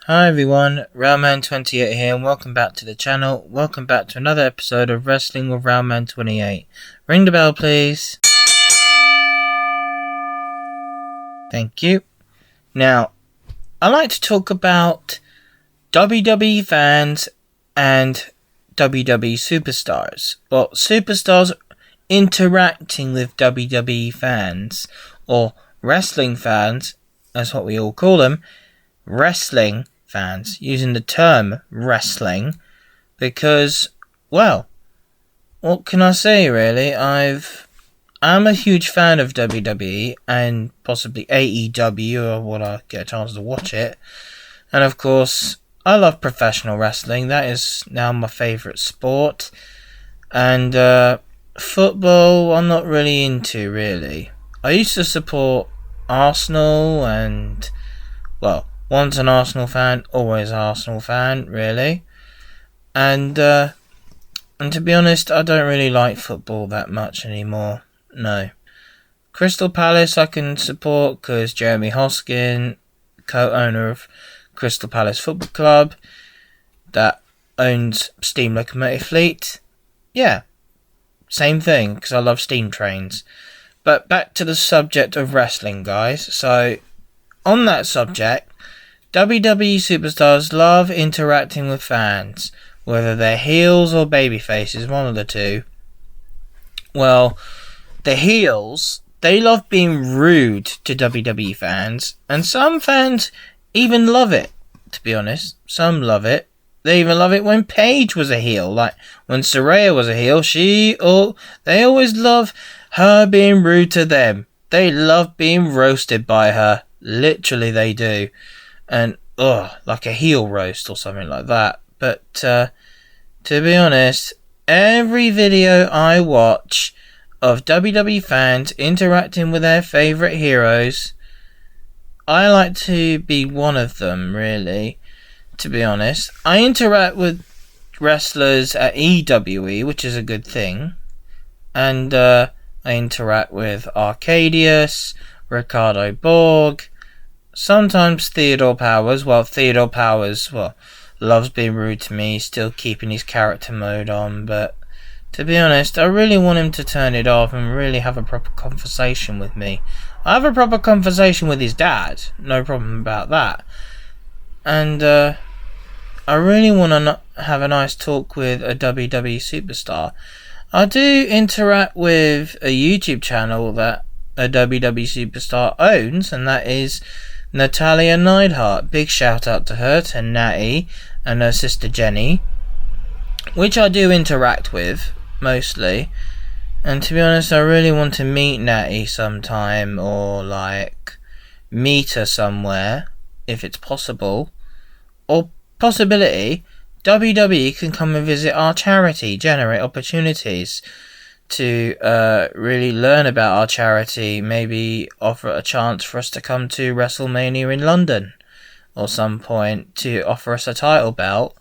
Hi everyone, Railman28 here and welcome back to the channel. Welcome back to another episode of Wrestling with Railman28. Ring the bell please. Thank you. Now, I like to talk about WWE fans and WWE Superstars. Well, superstars interacting with WWE fans, or wrestling fans, that's what we all call them. Wrestling fans, using the term wrestling, because, well, what can I say really? I'm a huge fan of WWE and possibly AEW, or when I get a chance to watch it. And of course, I love professional wrestling. That is now my favourite sport. And football, I'm not really into, really. I used to support Arsenal and, well, once an Arsenal fan, always an Arsenal fan, really. And to be honest, I don't really like football that much anymore. No. Crystal Palace I can support because Jeremy Hoskin, co-owner of Crystal Palace Football Club, that owns Steam Locomotive Fleet. Yeah, same thing, because I love steam trains. But back to the subject of wrestling, guys. So, on that subject, WWE Superstars love interacting with fans, whether they're heels or babyfaces, one of the two. Well, the heels, they love being rude to WWE fans, and some fans even love it, to be honest. Some love it. They even love it when Paige was a heel, like when Saraya was a heel. They always love her being rude to them. They love being roasted by her. Literally, they do. And, like a heel roast or something like that. But, to be honest, every video I watch of WWE fans interacting with their favourite heroes, I like to be one of them, really, to be honest. I interact with wrestlers at EWE, which is a good thing. And, I interact with Arcadius, Ricardo Borg, sometimes Theodore Powers. Well, Theodore Powers, loves being rude to me, still keeping his character mode on, but to be honest, I really want him to turn it off and really have a proper conversation with me. I have a proper conversation with his dad, no problem about that. And I really want to have a nice talk with a WWE superstar. I do interact with a YouTube channel that a WWE superstar owns, and that is Natalia Neidhart. Big shout out to her, to Natty and her sister Jenny, which I do interact with mostly. And to be honest, I really want to meet Natty sometime, or like meet her somewhere if it's possible. Or possibility, WWE can come and visit our charity, generate opportunities to really learn about our charity, maybe offer a chance for us to come to WrestleMania in London or some point, to offer us a title belt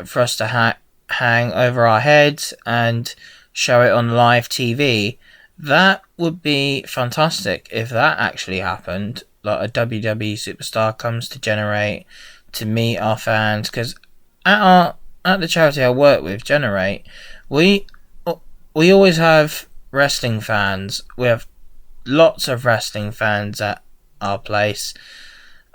for us to hang over our heads and show it on live TV. That would be fantastic if that actually happened, like a WWE superstar comes to generate to meet our fans, because at the charity I work with, Generate, we always have wrestling fans. We have lots of wrestling fans at our place.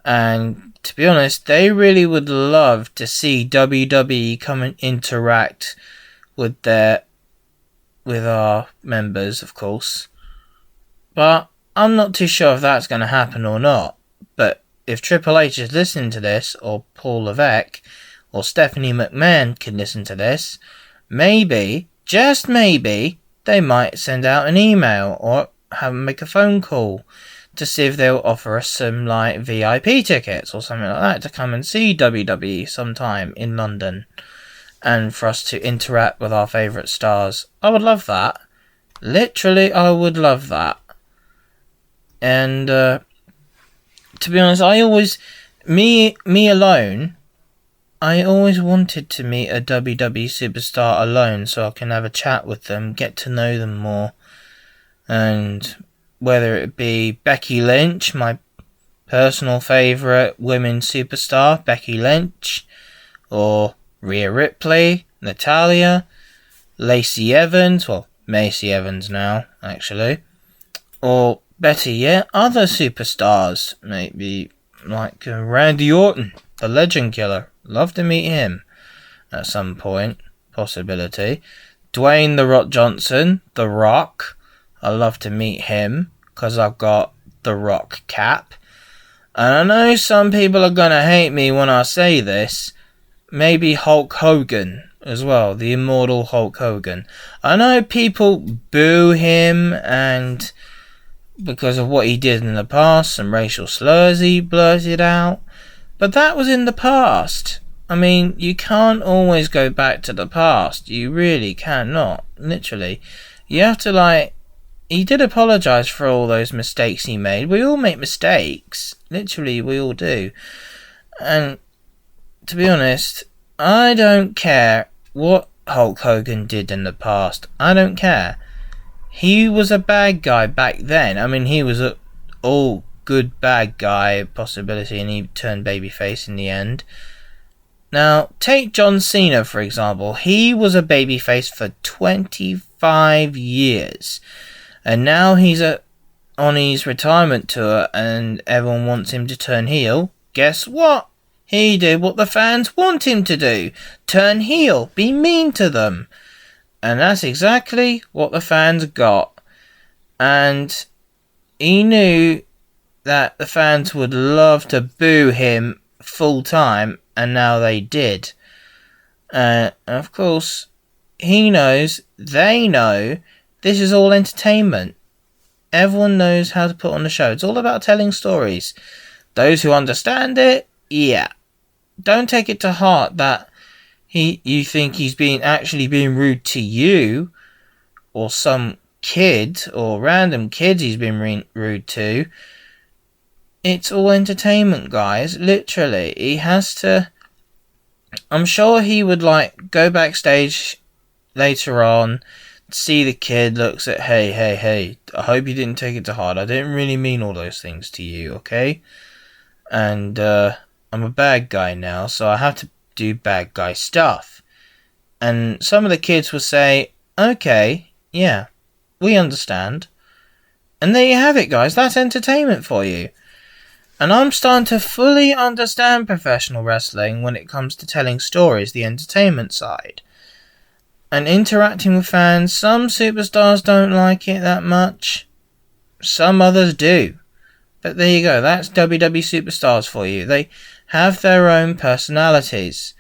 And to be honest, they really would love to see WWE come and interact with our members, of course. But I'm not too sure if that's going to happen or not. But if Triple H is listening to this, or Paul Levesque, or Stephanie McMahon can listen to this, maybe, just maybe, they might send out an email or make a phone call to see if they'll offer us some like VIP tickets or something like that to come and see WWE sometime in London, and for us to interact with our favourite stars. I would love that. Literally, I would love that. And to be honest, me alone, I always wanted to meet a WWE superstar alone so I can have a chat with them, get to know them more. And whether it be Becky Lynch, my personal favourite women's superstar, Becky Lynch, or Rhea Ripley, Natalya, Lacey Evans, well, Macy Evans now, actually, or better yet, other superstars, maybe like Randy Orton, the Legend Killer. Love to meet him at some point, possibility. Dwayne The Rock Johnson, The Rock. I love to meet him because I've got The Rock cap. And I know some people are going to hate me when I say this. Maybe Hulk Hogan as well, the immortal Hulk Hogan. I know people boo him and because of what he did in the past, some racial slurs he blurted out. But that was in the past. I mean, you can't always go back to the past. You really cannot. Literally. You have to, he did apologise for all those mistakes he made. We all make mistakes. Literally, we all do. And, to be honest, I don't care what Hulk Hogan did in the past. I don't care. He was a bad guy back then. I mean, he was a all good bad guy possibility, and he turned babyface in the end. Now, take John Cena, for example. He was a babyface for 25 years. And now he's on his retirement tour and everyone wants him to turn heel. Guess what? He did what the fans want him to do. Turn heel. Be mean to them. And that's exactly what the fans got. And he knew that the fans would love to boo him full time, and now they did. And of course, he knows, they know, this is all entertainment. Everyone knows how to put on a show. It's all about telling stories. Those who understand it, yeah. Don't take it to heart that you think he's actually being rude to you, or some kid, or random kids he's been rude to. It's all entertainment, guys. Literally. He has to... I'm sure he would go backstage later on, see the kid, looks at, hey, I hope you didn't take it to heart. I didn't really mean all those things to you, okay? And I'm a bad guy now, so I have to do bad guy stuff. And some of the kids will say, okay, yeah, we understand. And there you have it, guys. That's entertainment for you. And I'm starting to fully understand professional wrestling when it comes to telling stories, the entertainment side. And interacting with fans. Some superstars don't like it that much. Some others do. But there you go. That's WWE Superstars for you. They have their own personalities.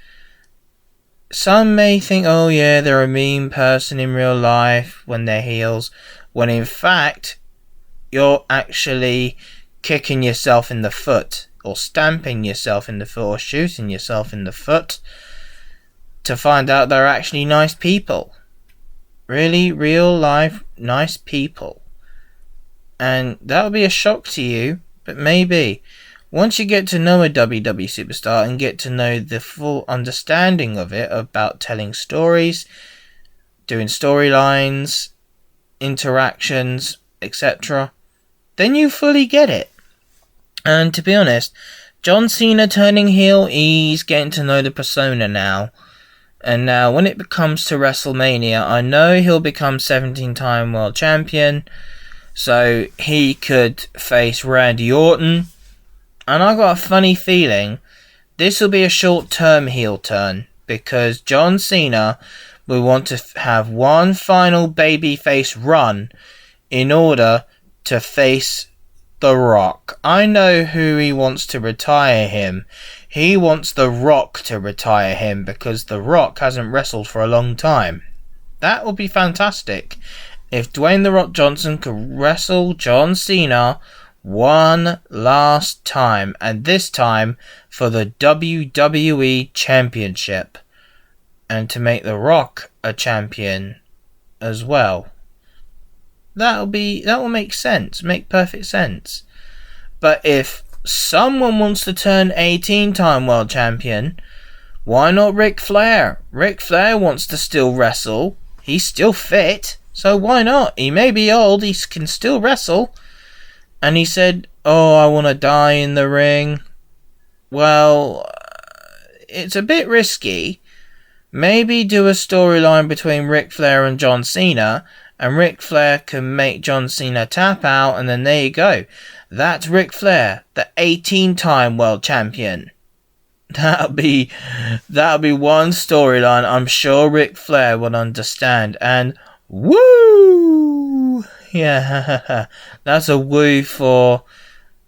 Some may think, oh yeah, they're a mean person in real life when they're heels. When in fact, you're actually kicking yourself in the foot. Or stamping yourself in the foot. Or shooting yourself in the foot. To find out they're actually nice people. Really, real life, nice people. And that'll be a shock to you, but maybe. Once you get to know a WWE superstar and get to know the full understanding of it, about telling stories, doing storylines, interactions, etc., then you fully get it. And to be honest, John Cena turning heel, he's getting to know the persona now. And now, when it comes to WrestleMania, I know he'll become 17-time world champion. So, he could face Randy Orton. And I got a funny feeling this will be a short-term heel turn. Because John Cena will want to have one final babyface run in order to face The Rock. I know who he wants to retire him. He wants The Rock to retire him because The Rock hasn't wrestled for a long time. That would be fantastic. If Dwayne The Rock Johnson could wrestle John Cena one last time. And this time for the WWE Championship. And to make The Rock a champion as well. That will make sense. Make perfect sense. But if someone wants to turn 18-time world champion, why not Ric Flair? Ric Flair wants to still wrestle. He's still fit, so why not? He may be old, he can still wrestle. And he said, oh, I want to die in the ring. Well, it's a bit risky. Maybe do a storyline between Ric Flair and John Cena, and Ric Flair can make John Cena tap out, and then there you go. That's Ric Flair, the 18-time world champion. That'll be one storyline I'm sure Ric Flair would understand. And woo! Yeah, that's a woo for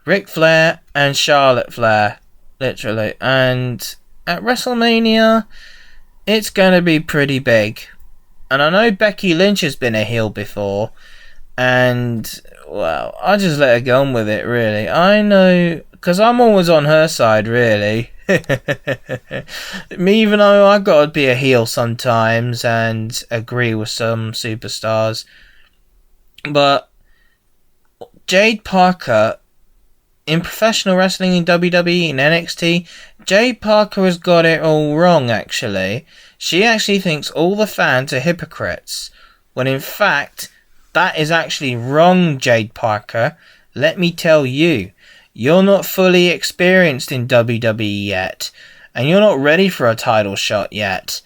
Ric Flair and Charlotte Flair, literally. And at WrestleMania, it's going to be pretty big. And I know Becky Lynch has been a heel before, and, well, I just let her go on with it, really. I know, because I'm always on her side, really. Me, even though I got to be a heel sometimes and agree with some superstars. But Jade Parker, in professional wrestling in WWE and NXT, Jade Parker has got it all wrong, actually. She actually thinks all the fans are hypocrites, when in fact, that is actually wrong, Jade Parker. Let me tell you, you're not fully experienced in WWE yet, and you're not ready for a title shot yet.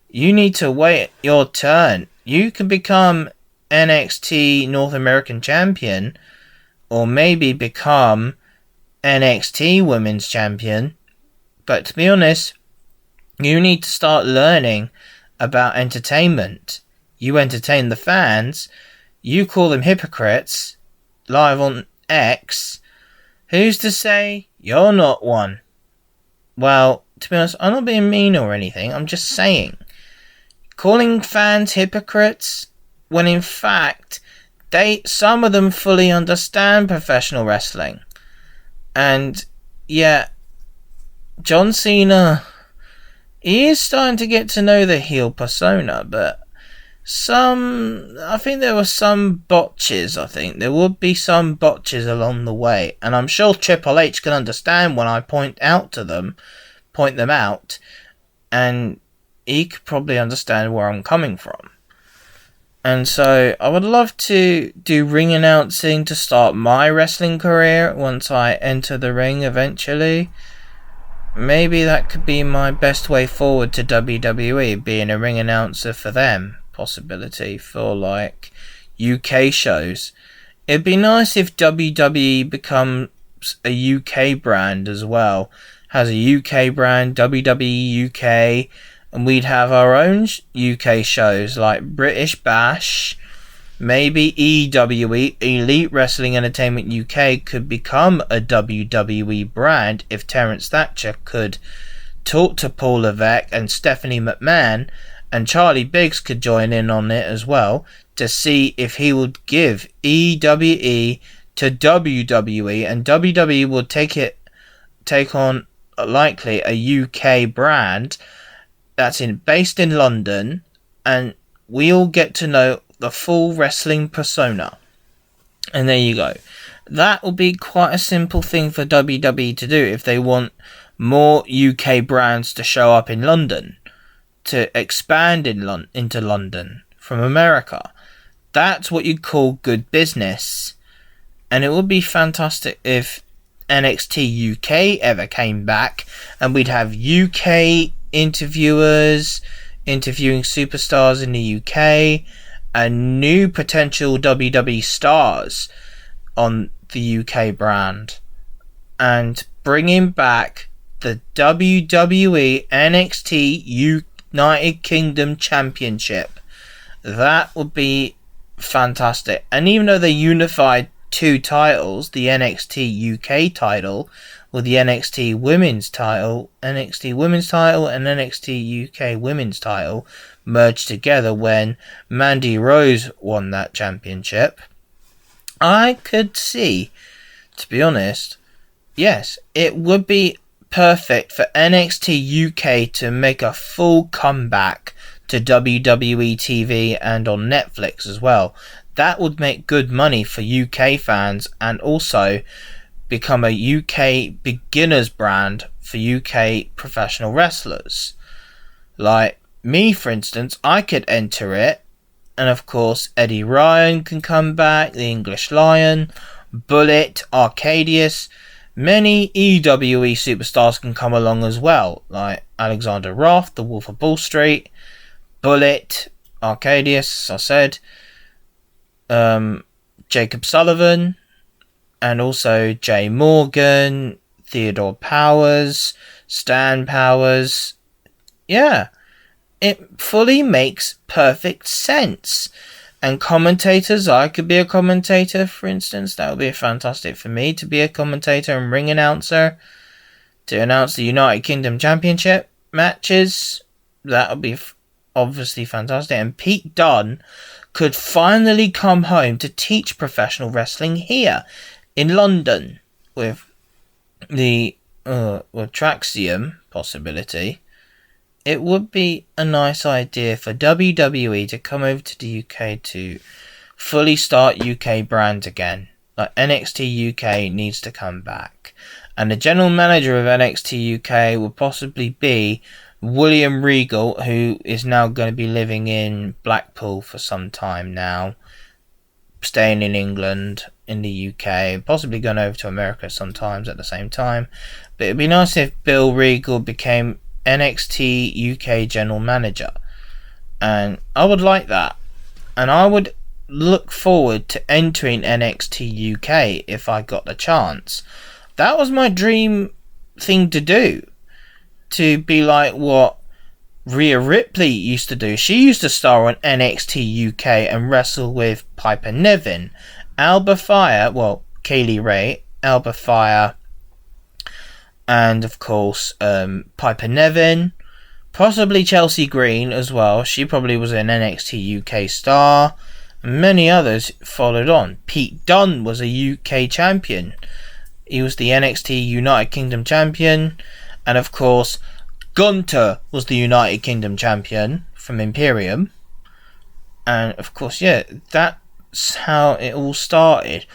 You need to wait your turn. You can become NXT North American Champion, or maybe become NXT Women's Champion, but to be honest, you need to start learning about entertainment. You entertain the fans, you call them hypocrites, live on X. Who's to say you're not one? Well, to be honest, I'm not being mean or anything, I'm just saying. Calling fans hypocrites, when in fact, some of them fully understand professional wrestling. And, yeah, John Cena, he is starting to get to know the heel persona, but I think there were some botches, there would be some botches along the way, and I'm sure Triple H can understand when I point them out, and he could probably understand where I'm coming from. And so I would love to do ring announcing to start my wrestling career once I enter the ring eventually. Maybe that could be my best way forward to WWE, being a ring announcer for them. Possibility for like UK shows. It'd be nice if WWE becomes a UK brand as well. Has a UK brand, WWE UK, and we'd have our own UK shows like British Bash. Maybe EWE, Elite Wrestling Entertainment UK, could become a WWE brand if Terence Thatcher could talk to Paul Levesque and Stephanie McMahon, and Charlie Biggs could join in on it as well, to see if he would give EWE to WWE, and WWE would take on likely a UK brand that's based in London, and we all get to know the full wrestling persona. And there you go. That will be quite a simple thing for WWE to do if they want more UK brands to show up in London, to expand into London from America. That's what you call good business. And it would be fantastic if NXT UK ever came back and we'd have UK interviewers interviewing superstars in the UK and new potential WWE stars on the UK brand, and bringing back the WWE NXT United Kingdom Championship. That would be fantastic. And even though they unified two titles, the NXT UK title with the NXT Women's title and NXT UK Women's title merged together when Mandy Rose won that championship, I could see, to be honest, yes, it would be perfect for NXT UK to make a full comeback to WWE TV and on Netflix as well. That would make good money for UK fans and also become a UK beginners brand for UK professional wrestlers. Like me, for instance, I could enter it, and of course Eddie Ryan can come back, the English Lion, Bullet, Arcadius. Many EWE superstars can come along as well, like Alexander Roth, the Wolf of Wall Street, Bullet, Arcadius, I said, Jacob Sullivan, and also Jay Morgan, Theodore Powers, Stan Powers. Yeah, it fully makes perfect sense. And commentators, I could be a commentator, for instance. That would be fantastic for me to be a commentator and ring announcer to announce the United Kingdom Championship matches. That would be obviously fantastic. And Pete Dunne could finally come home to teach professional wrestling here in London with the Traxium possibility. It would be a nice idea for WWE to come over to the UK to fully start UK brand again. Like NXT UK needs to come back. And the general manager of NXT UK would possibly be William Regal, who is now going to be living in Blackpool for some time now. Staying in England, in the UK, possibly going over to America sometimes at the same time. But it'd be nice if Bill Regal became NXT UK general manager, and I would like that, and I would look forward to entering NXT UK if I got the chance. That was my dream thing to do, to be like what Rhea Ripley used to do. She used to star on NXT UK and wrestle with Piper Niven, Alba Fire, Kaylee Ray, Alba Fire, and of course Piper Niven, possibly Chelsea Green as well. She probably was an NXT UK star, and many others followed on. Pete Dunne was a UK champion. He was the NXT United Kingdom champion, and of course Gunter was the United Kingdom champion from Imperium. And of course, that's how it all started.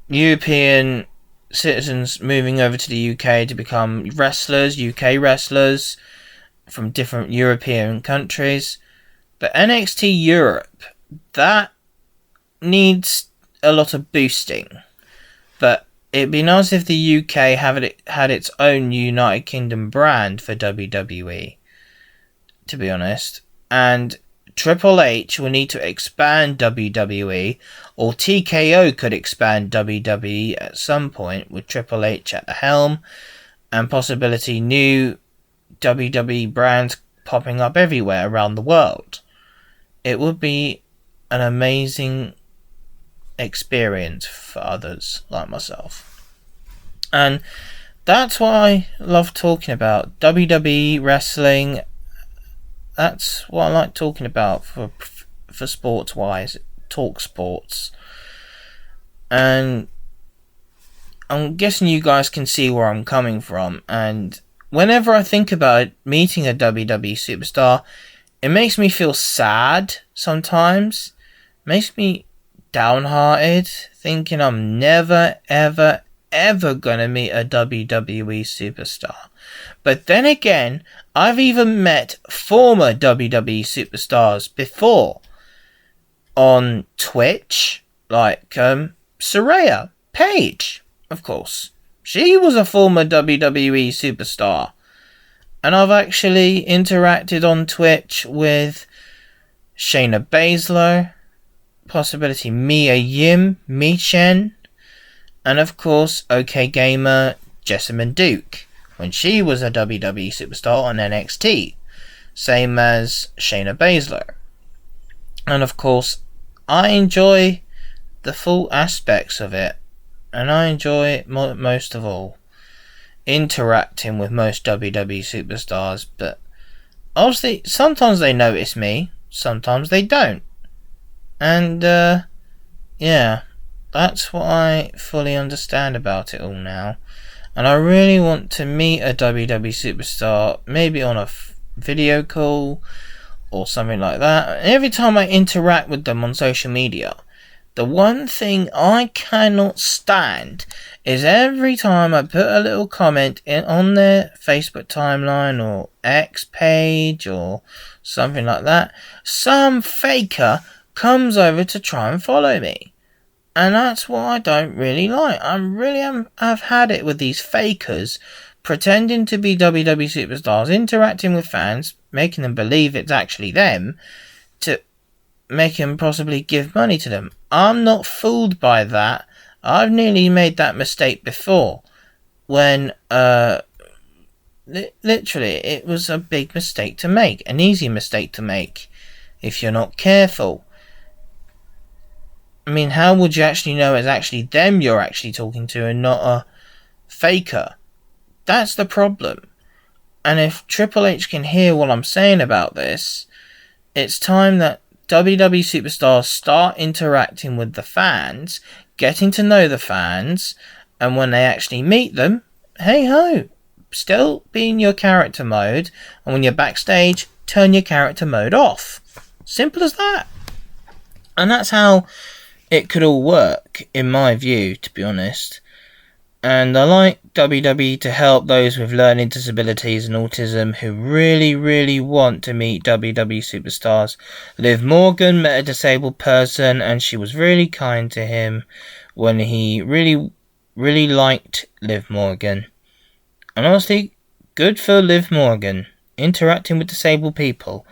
European citizens moving over to the UK to become wrestlers, UK wrestlers from different European countries. But NXT Europe, that needs a lot of boosting. But it'd be nice if the UK had its own United Kingdom brand for WWE, to be honest. And Triple H will need to expand WWE, or TKO could expand WWE at some point with Triple H at the helm, and possibility new WWE brands popping up everywhere around the world. It would be an amazing experience for others like myself. And that's what I love talking about. WWE wrestling. That's what I like talking about for sports wise. Talk sports. And I'm guessing you guys can see where I'm coming from. And whenever I think about meeting a WWE superstar, it makes me feel sad sometimes. It makes me downhearted, thinking I'm never, ever, ever gonna meet a WWE superstar. But then again, I've even met former WWE superstars before on Twitch, like Saraya Paige, of course. She was a former WWE superstar. And I've actually interacted on Twitch with Shayna Baszler, possibility Mia Yim, Michin, and of course OK Gamer Jessamine Duke, when she was a WWE superstar on NXT, same as Shayna Baszler. And of course, I enjoy the full aspects of it, and I enjoy it most of all, interacting with most WWE superstars. But obviously sometimes they notice me, sometimes they don't, and that's what I fully understand about it all now. And I really want to meet a WWE superstar, maybe on a video call or something like that. And every time I interact with them on social media, the one thing I cannot stand is every time I put a little comment on their Facebook timeline or X page or something like that, some faker comes over to try and follow me. And that's what I don't really like. I've had it with these fakers pretending to be WWE superstars, interacting with fans, making them believe it's actually them, to make them possibly give money to them. I'm not fooled by that. I've nearly made that mistake before. When, literally, it was a big mistake to make. An easy mistake to make. If you're not careful. I mean, how would you actually know it's actually them you're actually talking to and not a faker? That's the problem. And if Triple H can hear what I'm saying about this, it's time that WWE Superstars start interacting with the fans, getting to know the fans, and when they actually meet them, hey ho, still be in your character mode, and when you're backstage, turn your character mode off. Simple as that. And that's how it could all work, in my view, to be honest. And I like WWE to help those with learning disabilities and autism who really, really want to meet WWE superstars. Liv Morgan met a disabled person and she was really kind to him when he really, really liked Liv Morgan. And honestly, good for Liv Morgan, interacting with disabled people.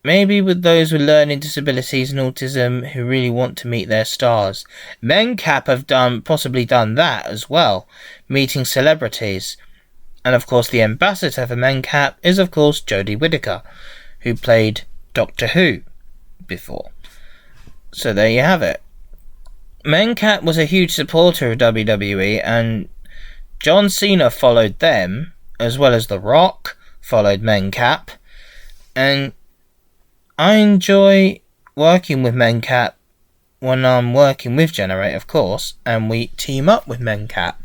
Maybe with those with learning disabilities and autism who really want to meet their stars. MenCap have possibly done that as well, meeting celebrities. And of course the ambassador for MenCap is of course Jodie Whittaker, who played Doctor Who before. So there you have it. MenCap was a huge supporter of WWE, and John Cena followed them, as well as The Rock followed MenCap, and I enjoy working with MenCap when I'm working with Generate, of course, and we team up with MenCap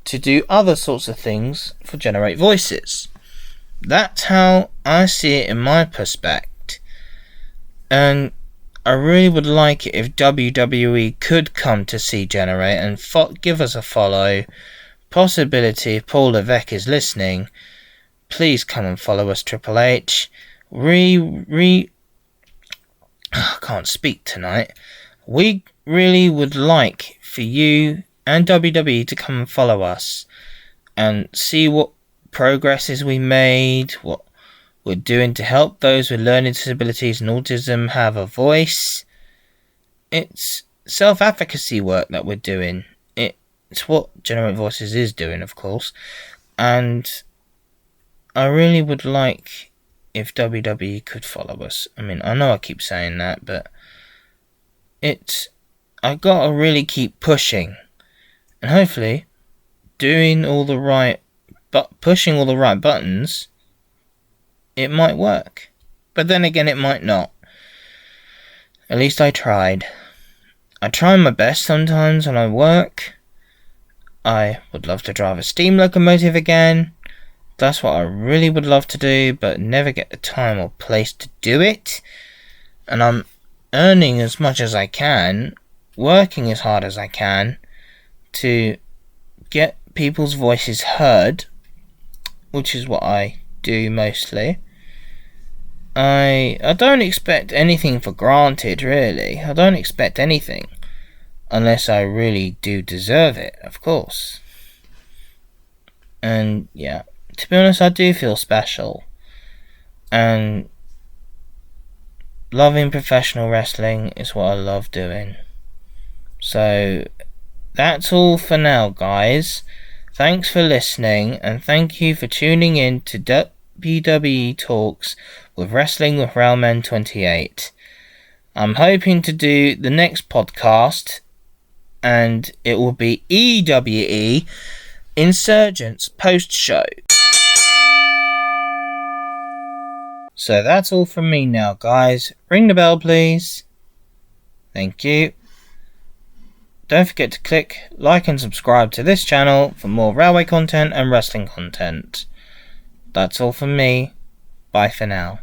to do other sorts of things for Generate Voices. That's how I see it in my perspective. And I really would like it if WWE could come to see Generate and give us a follow. Possibility if Paul Levesque is listening, please come and follow us, Triple H. I can't speak tonight. We really would like for you and WWE to come and follow us and see what progresses we made, what we're doing to help those with learning disabilities and autism have a voice. It's self-advocacy work that we're doing. It's what Generate Voices is doing, of course. And I really would like if WWE could follow us. I mean, I know I keep saying that, but I gotta really keep pushing, and hopefully pushing all the right buttons, it might work. But then again, it might not. At least I tried. I try my best sometimes when I work. I would love to drive a steam locomotive again. That's what I really would love to do, but never get the time or place to do it. And I'm earning as much as I can, working as hard as I can, to get people's voices heard, which is what I do mostly. I don't expect anything for granted, really. I don't expect anything, unless I really do deserve it, of course. And yeah. To be honest, I do feel special, and loving professional wrestling is what I love doing. So that's all for now, guys. Thanks for listening, and thank you for tuning in to WWE Talks with Wrestling with Railman28. I'm hoping to do the next podcast, and it will be EWE Insurgents post-show. So that's all from me now, guys. Ring the bell, please. Thank you. Don't forget to click like and subscribe to this channel for more railway content and wrestling content. That's all from me. Bye for now.